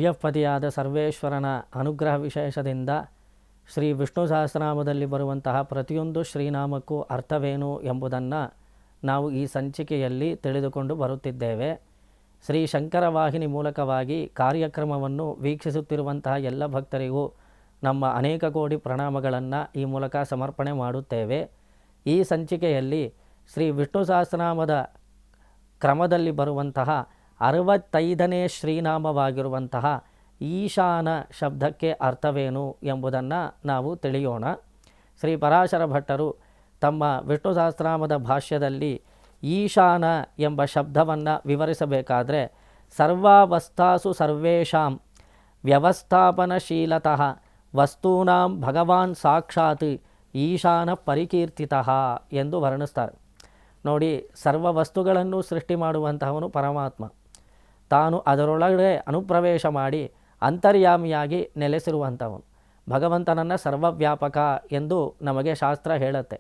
ಶ್ರೀಯಪತಿಯಾದ ಸರ್ವೇಶ್ವರನ ಅನುಗ್ರಹ ವಿಶೇಷದಿಂದ ಶ್ರೀ ವಿಷ್ಣು ಸಹಸ್ರನಾಮದಲ್ಲಿ ಬರುವಂತಹ ಪ್ರತಿಯೊಂದು ಶ್ರೀನಾಮಕ್ಕೂ ಅರ್ಥವೇನು ಎಂಬುದನ್ನು ನಾವು ಈ ಸಂಚಿಕೆಯಲ್ಲಿ ತಿಳಿದುಕೊಂಡು ಬರುತ್ತಿದ್ದೇವೆ. ಶ್ರೀ ಶಂಕರ ವಾಹಿನಿ ಮೂಲಕವಾಗಿ ಕಾರ್ಯಕ್ರಮವನ್ನು ವೀಕ್ಷಿಸುತ್ತಿರುವಂತಹ ಎಲ್ಲ ಭಕ್ತರಿಗೂ ನಮ್ಮ ಅನೇಕ ಕೋಟಿ ಪ್ರಣಾಮಗಳನ್ನು ಈ ಮೂಲಕ ಸಮರ್ಪಣೆ ಮಾಡುತ್ತೇವೆ. ಈ ಸಂಚಿಕೆಯಲ್ಲಿ ಶ್ರೀ ವಿಷ್ಣು ಸಹಸ್ರನಾಮದ ಕ್ರಮದಲ್ಲಿ ಬರುವಂತಹ 65ನೇ ಶ್ರೀನಾಮವಾಗಿರುವಂತಹ ಈಶಾನ ಶಬ್ದಕ್ಕೆ ಅರ್ಥವೇನು ಎಂಬುದನ್ನು ನಾವು ತಿಳಿಯೋಣ. ಶ್ರೀ ಪರಾಶರ ಭಟ್ಟರು ತಮ್ಮ ವಿಷ್ಣು ಸಹಸ್ರನಾಮದ ಭಾಷ್ಯದಲ್ಲಿ ಈಶಾನ ಎಂಬ ಶಬ್ದವನ್ನು ವಿವರಿಸಬೇಕಾದರೆ ಸರ್ವಾವಸ್ಥಾಸು ಸರ್ವೇಷಾಂ ವ್ಯವಸ್ಥಾಪನಶೀಲತಃ ವಸ್ತೂನಾಂ ಭಗವಾನ್ ಸಾಕ್ಷಾತ್ ಈಶಾನ ಪರಿಕೀರ್ತಿತಃ ಎಂದು ವರ್ಣಿಸ್ತಾರೆ. ನೋಡಿ, ಸರ್ವ ವಸ್ತುಗಳನ್ನು ಸೃಷ್ಟಿ ಮಾಡುವಂತಹವನು ಪರಮಾತ್ಮ. ತಾನು ಅದರೊಳಗಡೆ ಅನುಪ್ರವೇಶ ಮಾಡಿ ಅಂತರ್ಯಾಮಿಯಾಗಿ ನೆಲೆಸಿರುವಂಥವನು. ಭಗವಂತನನ್ನು ಸರ್ವವ್ಯಾಪಕ ಎಂದು ನಮಗೆ ಶಾಸ್ತ್ರ ಹೇಳುತ್ತೆ.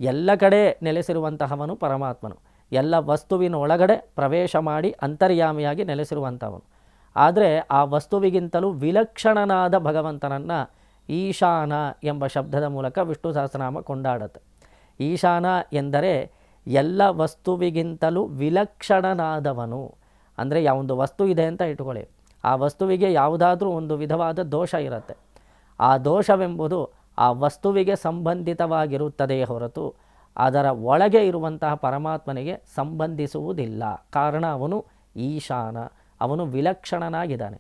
ಎಲ್ಲ ಕಡೆ ನೆಲೆಸಿರುವಂತಹವನು ಪರಮಾತ್ಮನು. ಎಲ್ಲ ವಸ್ತುವಿನ ಒಳಗಡೆ ಪ್ರವೇಶ ಮಾಡಿ ಅಂತರ್ಯಾಮಿಯಾಗಿ ನೆಲೆಸಿರುವಂಥವನು. ಆದರೆ ಆ ವಸ್ತುವಿಗಿಂತಲೂ ವಿಲಕ್ಷಣನಾದ ಭಗವಂತನನ್ನು ಈಶಾನ ಎಂಬ ಶಬ್ದದ ಮೂಲಕ ವಿಷ್ಣು ಸಹಸ್ರನಾಮ ಕೊಂಡಾಡುತ್ತೆ. ಈಶಾನ ಎಂದರೆ ಎಲ್ಲ ವಸ್ತುವಿಗಿಂತಲೂ ವಿಲಕ್ಷಣನಾದವನು. ಅಂದರೆ ಯಾವೊಂದು ವಸ್ತು ಇದೆ ಅಂತ ಇಟ್ಕೊಳ್ಳಿ, ಆ ವಸ್ತುವಿಗೆ ಯಾವುದಾದ್ರೂ ಒಂದು ವಿಧವಾದ ದೋಷ ಇರುತ್ತೆ. ಆ ದೋಷವೆಂಬುದು ಆ ವಸ್ತುವಿಗೆ ಸಂಬಂಧಿತವಾಗಿರುತ್ತದೆಯೇ ಹೊರತು ಅದರ ಒಳಗೆ ಇರುವಂತಹ ಪರಮಾತ್ಮನಿಗೆ ಸಂಬಂಧಿಸುವುದಿಲ್ಲ. ಕಾರಣ ಅವನು ಈಶಾನ, ಅವನು ವಿಲಕ್ಷಣನಾಗಿದ್ದಾನೆ.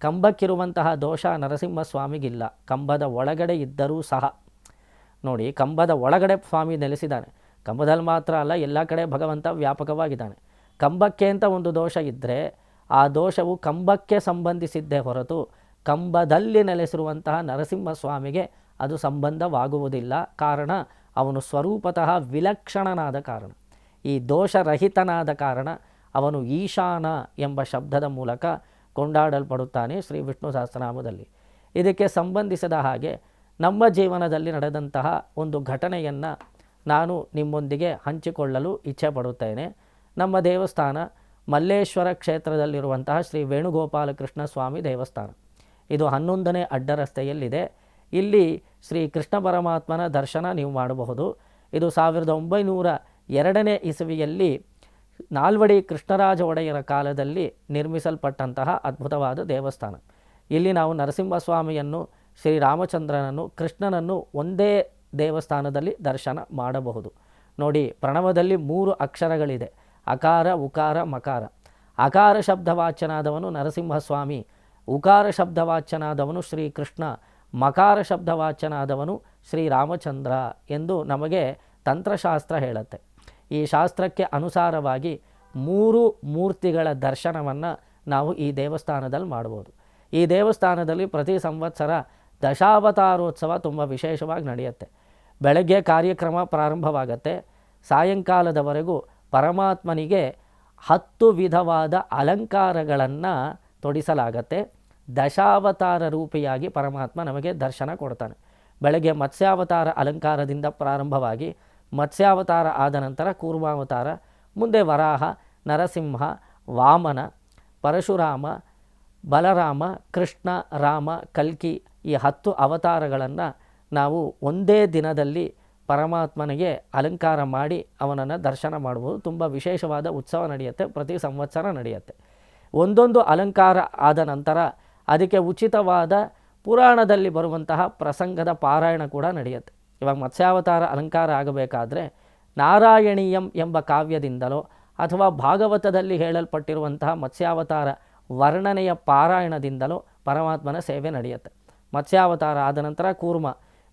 ಕಂಬಕ್ಕಿರುವಂತಹ ದೋಷ ನರಸಿಂಹಸ್ವಾಮಿಗಿಲ್ಲ. ಕಂಬದ ಒಳಗಡೆ ಇದ್ದರೂ ಸಹ ನೋಡಿ, ಕಂಬದ ಒಳಗಡೆ ಸ್ವಾಮಿ ನೆಲೆಸಿದ್ದಾನೆ. ಕಂಬದಲ್ಲಿ ಮಾತ್ರ ಅಲ್ಲ, ಎಲ್ಲ ಕಡೆ ಭಗವಂತ ವ್ಯಾಪಕವಾಗಿದ್ದಾನೆ. ಕಂಬಕ್ಕೆ ಅಂತ ಒಂದು ದೋಷ ಇದ್ದರೆ ಆ ದೋಷವು ಕಂಬಕ್ಕೆ ಸಂಬಂಧಿಸಿದ್ದೇ ಹೊರತು ಕಂಬದಲ್ಲಿ ನೆಲೆಸಿರುವಂತಹ ನರಸಿಂಹಸ್ವಾಮಿಗೆ ಅದು ಸಂಬಂಧವಾಗುವುದಿಲ್ಲ. ಕಾರಣ ಅವನು ಸ್ವರೂಪತಃ ವಿಲಕ್ಷಣನಾದ ಕಾರಣ, ಈ ದೋಷರಹಿತನಾದ ಕಾರಣ ಅವನು ಈಶಾನ ಎಂಬ ಶಬ್ದದ ಮೂಲಕ ಕೊಂಡಾಡಲ್ಪಡುತ್ತಾನೆ ಶ್ರೀ ವಿಷ್ಣು ಸಹಸ್ರನಾಮದಲ್ಲಿ. ಇದಕ್ಕೆ ಸಂಬಂಧಿಸಿದ ಹಾಗೆ ನಮ್ಮ ಜೀವನದಲ್ಲಿ ನಡೆದಂತಹ ಒಂದು ಘಟನೆಯನ್ನು ನಾನು ನಿಮ್ಮೊಂದಿಗೆ ಹಂಚಿಕೊಳ್ಳಲು ಇಚ್ಛೆ ಪಡುತ್ತೇನೆ. ನಮ್ಮ ದೇವಸ್ಥಾನ ಮಲ್ಲೇಶ್ವರ ಕ್ಷೇತ್ರದಲ್ಲಿರುವಂತಹ ಶ್ರೀ ವೇಣುಗೋಪಾಲಕೃಷ್ಣ ಸ್ವಾಮಿ ದೇವಸ್ಥಾನ. ಇದು 11ನೇ ಅಡ್ಡ ರಸ್ತೆಯಲ್ಲಿದೆ. ಇಲ್ಲಿ ಶ್ರೀ ಕೃಷ್ಣ ಪರಮಾತ್ಮನ ದರ್ಶನ ನೀವು ಮಾಡಬಹುದು. ಇದು 1902ನೇ ಇಸವಿಯಲ್ಲಿ ನಾಲ್ವಡಿ ಕೃಷ್ಣರಾಜ ಒಡೆಯರ ಕಾಲದಲ್ಲಿ ನಿರ್ಮಿಸಲ್ಪಟ್ಟಂತಹ ಅದ್ಭುತವಾದ ದೇವಸ್ಥಾನ. ಇಲ್ಲಿ ನಾವು ನರಸಿಂಹಸ್ವಾಮಿಯನ್ನು, ಶ್ರೀರಾಮಚಂದ್ರನನ್ನು, ಕೃಷ್ಣನನ್ನು ಒಂದೇ ದೇವಸ್ಥಾನದಲ್ಲಿ ದರ್ಶನ ಮಾಡಬಹುದು. ನೋಡಿ, ಪ್ರಣವದಲ್ಲಿ 3 ಅಕ್ಷರಗಳಿದೆ: ಅಕಾರ, ಉಕಾರ, ಮಕಾರ. ಅಕಾರ ಶಬ್ದವಾಚ್ಯನಾದವನು ನರಸಿಂಹಸ್ವಾಮಿ, ಉಕಾರ ಶಬ್ದವಾಚ್ಯನಾದವನು ಶ್ರೀಕೃಷ್ಣ, ಮಕಾರ ಶಬ್ದವಾಚ್ಯನಾದವನು ಶ್ರೀರಾಮಚಂದ್ರ ಎಂದು ನಮಗೆ ತಂತ್ರಶಾಸ್ತ್ರ ಹೇಳುತ್ತೆ. ಈ ಶಾಸ್ತ್ರಕ್ಕೆ ಅನುಸಾರವಾಗಿ 3 ಮೂರ್ತಿಗಳ ದರ್ಶನವನ್ನು ನಾವು ಈ ದೇವಸ್ಥಾನದಲ್ಲಿ ಮಾಡ್ಬೋದು. ಈ ದೇವಸ್ಥಾನದಲ್ಲಿ ಪ್ರತಿ ಸಂವತ್ಸರ ದಶಾವತಾರೋತ್ಸವ ತುಂಬ ವಿಶೇಷವಾಗಿ ನಡೆಯುತ್ತೆ. ಬೆಳಗ್ಗೆ ಕಾರ್ಯಕ್ರಮ ಪ್ರಾರಂಭವಾಗುತ್ತೆ. ಸಾಯಂಕಾಲದವರೆಗೂ ಪರಮಾತ್ಮನಿಗೆ 10 ವಿಧವಾದ ಅಲಂಕಾರಗಳನ್ನು ತೊಡಿಸಲಾಗತ್ತೆ. ದಶಾವತಾರ ರೂಪಿಯಾಗಿ ಪರಮಾತ್ಮ ನಮಗೆ ದರ್ಶನ ಕೊಡ್ತಾನೆ. ಬೆಳಗ್ಗೆ ಮತ್ಸ್ಯಾವತಾರ ಅಲಂಕಾರದಿಂದ ಪ್ರಾರಂಭವಾಗಿ ಮತ್ಸ್ಯಾವತಾರ ಆದ ನಂತರ ಕೂರ್ಮಾವತಾರ, ಮುಂದೆ ವರಾಹ, ನರಸಿಂಹ, ವಾಮನ, ಪರಶುರಾಮ, ಬಲರಾಮ, ಕೃಷ್ಣ, ರಾಮ, ಕಲ್ಕಿ, ಈ 10 ಅವತಾರಗಳನ್ನು ನಾವು ಒಂದೇ ದಿನದಲ್ಲಿ ಪರಮಾತ್ಮನಿಗೆ ಅಲಂಕಾರ ಮಾಡಿ ಅವನನ್ನು ದರ್ಶನ ಮಾಡುವುದು. ತುಂಬ ವಿಶೇಷವಾದ ಉತ್ಸವ ನಡೆಯುತ್ತೆ, ಪ್ರತಿ ಸಂವತ್ಸರ ನಡೆಯುತ್ತೆ. ಒಂದೊಂದು ಅಲಂಕಾರ ಆದ ನಂತರ ಅದಕ್ಕೆ ಉಚಿತವಾದ ಪುರಾಣದಲ್ಲಿ ಬರುವಂತಹ ಪ್ರಸಂಗದ ಪಾರಾಯಣ ಕೂಡ ನಡೆಯುತ್ತೆ. ಇವಾಗ ಮತ್ಸ್ಯಾವತಾರ ಅಲಂಕಾರ ಆಗಬೇಕಾದ್ರೆ ನಾರಾಯಣೀಯಂ ಎಂಬ ಕಾವ್ಯದಿಂದಲೋ ಅಥವಾ ಭಾಗವತದಲ್ಲಿ ಹೇಳಲ್ಪಟ್ಟಿರುವಂತಹ ಮತ್ಸ್ಯಾವತಾರ ವರ್ಣನೆಯ ಪಾರಾಯಣದಿಂದಲೋ ಪರಮಾತ್ಮನ ಸೇವೆ ನಡೆಯುತ್ತೆ. ಮತ್ಸ್ಯಾವತಾರ ಆದ ನಂತರ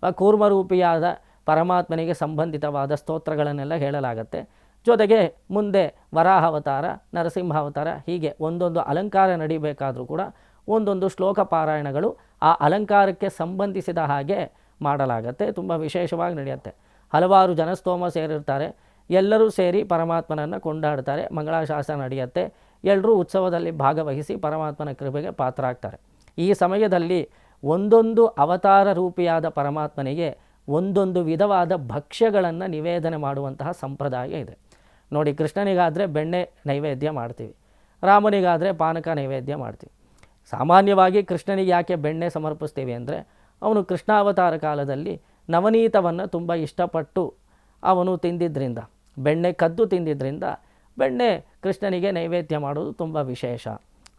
ಕೂರ್ಮರೂಪಿಯಾದ ಪರಮಾತ್ಮನಿಗೆ ಸಂಬಂಧಿತವಾದ ಸ್ತೋತ್ರಗಳನ್ನೆಲ್ಲ ಹೇಳಲಾಗತ್ತೆ. ಜೊತೆಗೆ ಮುಂದೆ ವರಾಹಾವತಾರ, ನರಸಿಂಹಾವತಾರ, ಹೀಗೆ ಒಂದೊಂದು ಅಲಂಕಾರ ನಡಿಬೇಕಾದರೂ ಕೂಡ ಒಂದೊಂದು ಶ್ಲೋಕ ಪಾರಾಯಣಗಳು ಆ ಅಲಂಕಾರಕ್ಕೆ ಸಂಬಂಧಿಸಿದ ಹಾಗೆ ಮಾಡಲಾಗತ್ತೆ. ತುಂಬ ವಿಶೇಷವಾಗಿ ನಡೆಯುತ್ತೆ. ಹಲವಾರು ಜನಸ್ತೋಮ ಸೇರಿರ್ತಾರೆ. ಎಲ್ಲರೂ ಸೇರಿ ಪರಮಾತ್ಮನನ್ನು ಕೊಂಡಾಡ್ತಾರೆ. ಮಂಗಳಾಶಾಸನ ನಡೆಯುತ್ತೆ. ಎಲ್ಲರೂ ಉತ್ಸವದಲ್ಲಿ ಭಾಗವಹಿಸಿ ಪರಮಾತ್ಮನ ಕೃಪೆಗೆ ಪಾತ್ರರಾಗ್ತಾರೆ. ಈ ಸಮಯದಲ್ಲಿ ಒಂದೊಂದು ಅವತಾರ ರೂಪಿಯಾದ ಪರಮಾತ್ಮನಿಗೆ ಒಂದೊಂದು ವಿಧವಾದ ಭಕ್ಷ್ಯಗಳನ್ನು ನಿವೇದನೆ ಮಾಡುವಂತಹ ಸಂಪ್ರದಾಯ ಇದೆ. ನೋಡಿ, ಕೃಷ್ಣನಿಗಾದರೆ ಬೆಣ್ಣೆ ನೈವೇದ್ಯ ಮಾಡ್ತೀವಿ, ರಾಮನಿಗಾದರೆ ಪಾನಕ ನೈವೇದ್ಯ ಮಾಡ್ತೀವಿ, ಸಾಮಾನ್ಯವಾಗಿ ಕೃಷ್ಣನಿಗೆ ಯಾಕೆ ಬೆಣ್ಣೆ ಸಮರ್ಪಿಸ್ತೀವಿ ಅಂದರೆ ಅವನು ಕೃಷ್ಣಾವತಾರ ಕಾಲದಲ್ಲಿ ನವನೀತವನ್ನು ತುಂಬ ಇಷ್ಟಪಟ್ಟು ಅವನು ತಿಂದಿದ್ದರಿಂದ, ಬೆಣ್ಣೆ ಕದ್ದು ತಿಂದಿದ್ದರಿಂದ ಬೆಣ್ಣೆ ಕೃಷ್ಣನಿಗೆ ನೈವೇದ್ಯ ಮಾಡೋದು ತುಂಬ ವಿಶೇಷ.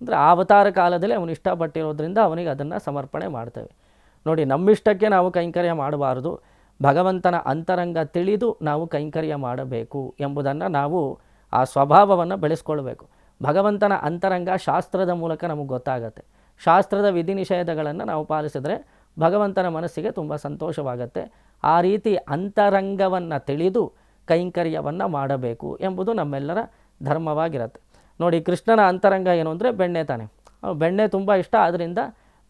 ಅಂದರೆ ಆ ಅವತಾರ ಕಾಲದಲ್ಲಿ ಅವನು ಇಷ್ಟಪಟ್ಟಿರೋದ್ರಿಂದ ಅವನಿಗೆ ಅದನ್ನು ಸಮರ್ಪಣೆ ಮಾಡ್ತೇವೆ. ನೋಡಿ, ನಮ್ಮಿಷ್ಟಕ್ಕೆ ನಾವು ಕೈಂಕರ್ಯ ಮಾಡಬಾರ್ದು, ಭಗವಂತನ ಅಂತರಂಗ ತಿಳಿದು ನಾವು ಕೈಂಕರ್ಯ ಮಾಡಬೇಕು ಎಂಬುದನ್ನು ನಾವು ಆ ಸ್ವಭಾವವನ್ನು ಬೆಳೆಸ್ಕೊಳ್ಬೇಕು. ಭಗವಂತನ ಅಂತರಂಗ ಶಾಸ್ತ್ರದ ಮೂಲಕ ನಮಗೆ ಗೊತ್ತಾಗತ್ತೆ. ಶಾಸ್ತ್ರದ ವಿಧಿ ನಿಷೇಧಗಳನ್ನು ನಾವು ಪಾಲಿಸಿದ್ರೆ ಭಗವಂತನ ಮನಸ್ಸಿಗೆ ತುಂಬ ಸಂತೋಷವಾಗುತ್ತೆ. ಆ ರೀತಿ ಅಂತರಂಗವನ್ನು ತಿಳಿದು ಕೈಂಕರ್ಯವನ್ನು ಮಾಡಬೇಕು ಎಂಬುದು ನಮ್ಮೆಲ್ಲರ ಧರ್ಮವಾಗಿರುತ್ತೆ. ನೋಡಿ, ಕೃಷ್ಣನ ಅಂತರಂಗ ಏನು ಅಂದರೆ ಬೆಣ್ಣೆ ತಾನೆ. ಬೆಣ್ಣೆ ತುಂಬ ಇಷ್ಟ, ಆದ್ದರಿಂದ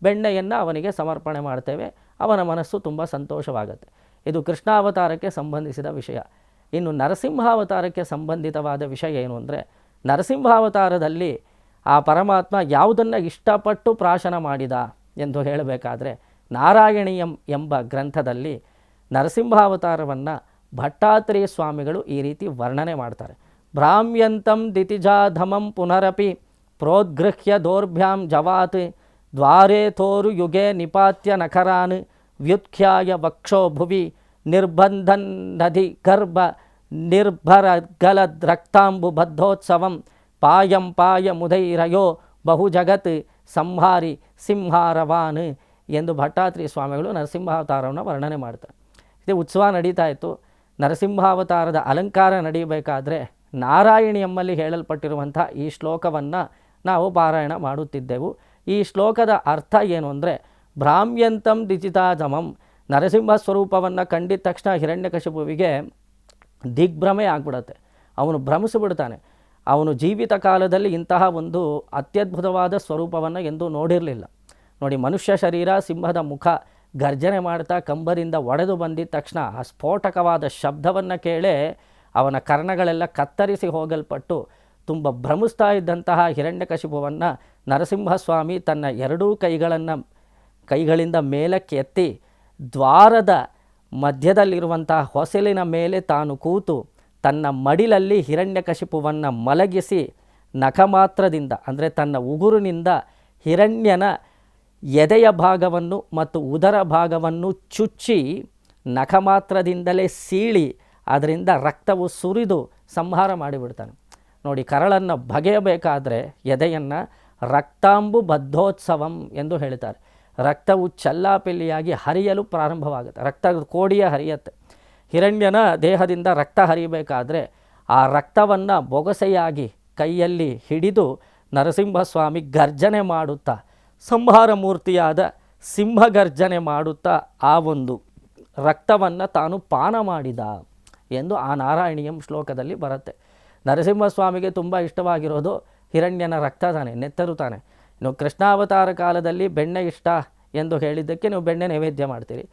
ಬೆಣ್ಣೆಯನ್ನು ಅವನಿಗೆ ಸಮರ್ಪಣೆ ಮಾಡ್ತೇವೆ. ಅವನ ಮನಸ್ಸು ತುಂಬ ಸಂತೋಷವಾಗುತ್ತೆ. ಇದು ಕೃಷ್ಣಾವತಾರಕ್ಕೆ ಸಂಬಂಧಿಸಿದ ವಿಷಯ. ಇನ್ನು ನರಸಿಂಹಾವತಾರಕ್ಕೆ ಸಂಬಂಧಿತವಾದ ವಿಷಯ ಏನು ಅಂದರೆ, ನರಸಿಂಹಾವತಾರದಲ್ಲಿ ಆ ಪರಮಾತ್ಮ ಯಾವುದನ್ನು ಇಷ್ಟಪಟ್ಟು ಪ್ರಾಶನ ಮಾಡಿದ ಎಂದು ಹೇಳಬೇಕಾದ್ರೆ, ನಾರಾಯಣೀಯಂ ಎಂಬ ಗ್ರಂಥದಲ್ಲಿ ನರಸಿಂಹಾವತಾರವನ್ನು ಭಟ್ಟಾತ್ರೇಯ ಸ್ವಾಮಿಗಳು ಈ ರೀತಿ ವರ್ಣನೆ ಮಾಡ್ತಾರೆ. ಭ್ರಾಮ್ಯಂತಂ ದಿತಿಜಾಧಮಂ ಪುನರಪಿ ಪ್ರೋದ್ಗೃಹ್ಯ ದೌರ್ಭ್ಯಾಂ ಜವಾತ್ ದ್ವಾರೇ ತೋರು ಯುಗೆ ನಿಪಾತ್ಯ ನಖರಾನ್ ವ್ಯುತ್ಖ್ಯಾಯ ವಕ್ಷೋ ಭುವಿ ನಿರ್ಬಂಧನ್ ನದಿ ಗರ್ಭ ನಿರ್ಭರಗಲದ್ರಕ್ತಾಂಬು ಬದ್ಧೋತ್ಸವಂ ಪಾಯಂ ಪಾಯ ಮುದೈರಯೋ ಬಹುಜಗತ್ ಸಂಹಾರಿ ಸಿಂಹಾರವಾನ್ ಎಂದು ಭಟ್ಟಾತ್ರೇಯ ಸ್ವಾಮಿಗಳು ನರಸಿಂಹಾವತಾರವನ್ನು ವರ್ಣನೆ ಮಾಡ್ತಾರೆ. ಇದು ಉತ್ಸವ ನಡೀತಾ ಇತ್ತು. ನರಸಿಂಹಾವತಾರದ ಅಲಂಕಾರ ನಡೆಯಬೇಕಾದ್ರೆ ನಾರಾಯಣಿ ಎಂಬಲ್ಲಿ ಹೇಳಲ್ಪಟ್ಟಿರುವಂಥ ಈ ಶ್ಲೋಕವನ್ನು ನಾವು ಪಾರಾಯಣ ಮಾಡುತ್ತಿದ್ದೆವು. ಈ ಶ್ಲೋಕದ ಅರ್ಥ ಏನು ಅಂದರೆ, ಭ್ರಾಮ್ಯಂತಂ ದಿಚಿತಾಧಮಂ, ನರಸಿಂಹ ಸ್ವರೂಪವನ್ನು ಕಂಡಿದ ತಕ್ಷಣ ಹಿರಣ್ಯಕಶಿಪುವಿಗೆ ದಿಗ್ಭ್ರಮೆ ಆಗ್ಬಿಡುತ್ತೆ. ಅವನು ಭ್ರಮಿಸಿಬಿಡ್ತಾನೆ. ಅವನು ಜೀವಿತ ಕಾಲದಲ್ಲಿ ಇಂತಹ ಒಂದು ಅತ್ಯದ್ಭುತವಾದ ಸ್ವರೂಪವನ್ನು ಎಂದೂ ನೋಡಿರಲಿಲ್ಲ. ನೋಡಿ, ಮನುಷ್ಯ ಶರೀರ, ಸಿಂಹದ ಮುಖ, ಗರ್ಜನೆ ಮಾಡ್ತಾ ಕಂಬರಿಂದ ಒಡೆದು ಬಂದಿದ ತಕ್ಷಣ ಆ ಸ್ಫೋಟಕವಾದ ಶಬ್ದವನ್ನು ಕೇಳೇ ಅವನ ಕರ್ಣಗಳೆಲ್ಲ ಕತ್ತರಿಸಿ ಹೋಗಲ್ಪಟ್ಟು ತುಂಬ ಭ್ರಮಿಸ್ತಾ ಇದ್ದಂತಹ ಹಿರಣ್ಯಕಶಿಪುವನ್ನು ನರಸಿಂಹಸ್ವಾಮಿ ತನ್ನ ಎರಡೂ ಕೈಗಳಿಂದ ಮೇಲಕ್ಕೆ ಎತ್ತಿ ದ್ವಾರದ ಮಧ್ಯದಲ್ಲಿರುವಂತಹ ಹೊಸಲಿನ ಮೇಲೆ ತಾನು ಕೂತು ತನ್ನ ಮಡಿಲಲ್ಲಿ ಹಿರಣ್ಯಕಶಿಪುವನ್ನು ಮಲಗಿಸಿ ನಖಮಾತ್ರದಿಂದ, ಅಂದರೆ ತನ್ನ ಉಗುರಿನಿಂದ ಹಿರಣ್ಯನ ಎದೆಯ ಭಾಗವನ್ನು ಮತ್ತು ಉದರ ಭಾಗವನ್ನು ಚುಚ್ಚಿ ನಖಮಾತ್ರದಿಂದಲೇ ಸೀಳಿ ಅದರಿಂದ ರಕ್ತವು ಸುರಿದು ಸಂಹಾರ ಮಾಡಿಬಿಡ್ತಾನೆ. ನೋಡಿ, ಕರಳನ್ನು ಬಗೆಯಬೇಕಾದರೆ ಎದೆಯನ್ನು ರಕ್ತಾಂಬು ಬದ್ಧೋತ್ಸವಂ ಎಂದು ಹೇಳ್ತಾರೆ. ರಕ್ತವು ಚಲ್ಲಾಪಿಲ್ಲಿಯಾಗಿ ಹರಿಯಲು ಪ್ರಾರಂಭವಾಗುತ್ತೆ. ರಕ್ತ ಕೋಡಿಯ ಹರಿಯತ್ತೆ. ಹಿರಣ್ಯನ ದೇಹದಿಂದ ರಕ್ತ ಹರಿಯಬೇಕಾದ್ರೆ ಆ ರಕ್ತವನ್ನು ಬೊಗಸೆಯಾಗಿ ಕೈಯಲ್ಲಿ ಹಿಡಿದು ನರಸಿಂಹಸ್ವಾಮಿ ಗರ್ಜನೆ ಮಾಡುತ್ತಾ, ಸಂಹಾರ ಮೂರ್ತಿಯಾದ ಸಿಂಹಗರ್ಜನೆ ಮಾಡುತ್ತಾ ಆ ಒಂದು ರಕ್ತವನ್ನು ತಾನು ಪಾನ ಮಾಡಿದ ಎಂದು ಆ ನಾರಾಯಣೀಯಂ ಶ್ಲೋಕದಲ್ಲಿ ಬರುತ್ತೆ. ನರಸಿಂಹಸ್ವಾಮಿಗೆ ತುಂಬ ಇಷ್ಟವಾಗಿರೋದು ಹಿರಣ್ಯನ ರಕ್ತ ತಾನೆ, ನೆತ್ತರು ತಾನೆ. ಇನ್ನು ಕೃಷ್ಣಾವತಾರ ಕಾಲದಲ್ಲಿ ಬೆಣ್ಣೆ ಇಷ್ಟ ಎಂದು ಹೇಳಿದ್ದಕ್ಕೆ ನೀವು ಬೆಣ್ಣೆ ನೈವೇದ್ಯ ಮಾಡ್ತೀರಿ.